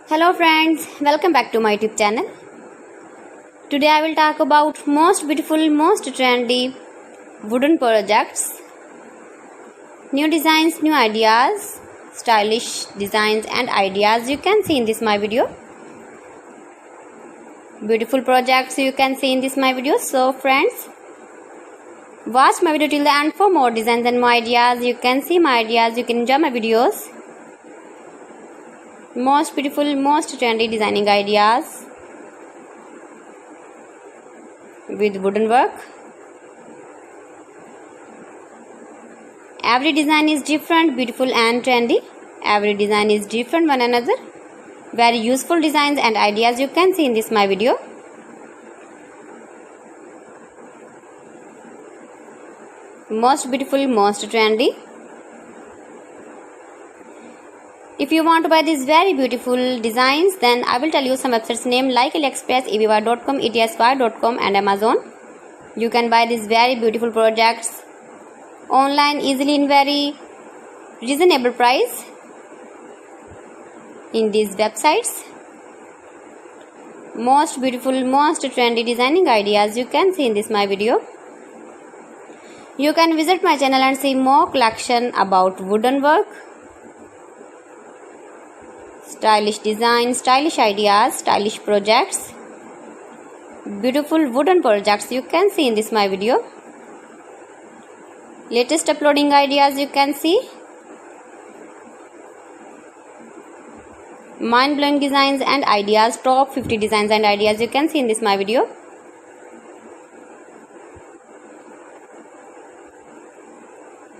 Hello friends, welcome back to my YouTube channel. Today I will talk about most beautiful, most trendy wooden projects, new designs, new ideas, stylish designs and ideas you can see in this my video. Beautiful projects you can see in this my video. So friends, watch my video till the end for more designs and more ideas. You can see my ideas, you can enjoy my videos. Most beautiful, most trendy designing ideas with wooden work. Every design is different, beautiful and trendy. Every design is different one another. Very useful designs and ideas you can see in this my video. Most beautiful, most trendy. If you want to buy these very beautiful designs, then I will tell you some websites name like AliExpress, eBay.com, etsy.com and Amazon. You can buy these very beautiful projects online easily in very reasonable price in these websites. Most beautiful, most trendy designing ideas you can see in this my video. You can visit my channel and see more collection about wooden work, stylish design, stylish ideas, stylish projects, beautiful wooden projects you can see in this my video. Latest uploading ideas you can see. Mind-blowing designs and ideas, top 50 designs and ideas you can see in this my video.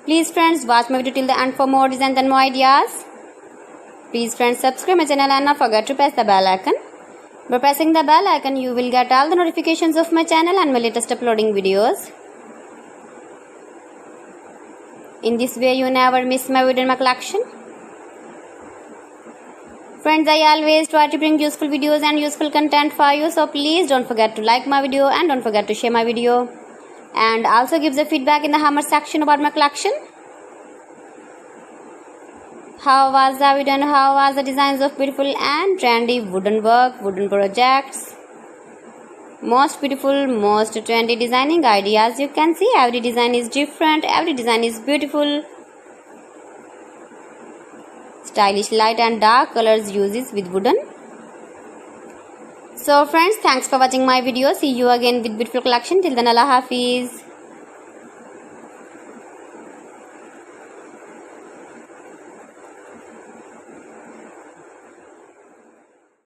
Please friends, watch my video till the end for more designs and more ideas. Please friends, subscribe my channel and not forget to press the bell icon. By pressing the bell icon, you will get all the notifications of my channel and my latest uploading videos. In this way, you never miss my video in my collection. Friends, I always try to bring useful videos and useful content for you. So please don't forget to like my video and don't forget to share my video. And also give the feedback in the comment section about my collection. How was the video and how was the designs of beautiful and trendy wooden work, wooden projects? Most beautiful, most trendy designing ideas you can see. Every design is different, every design is beautiful. Stylish light and dark colors uses with wooden. So friends, thanks for watching my video. See you again with beautiful collection. Till then, Allah Hafiz.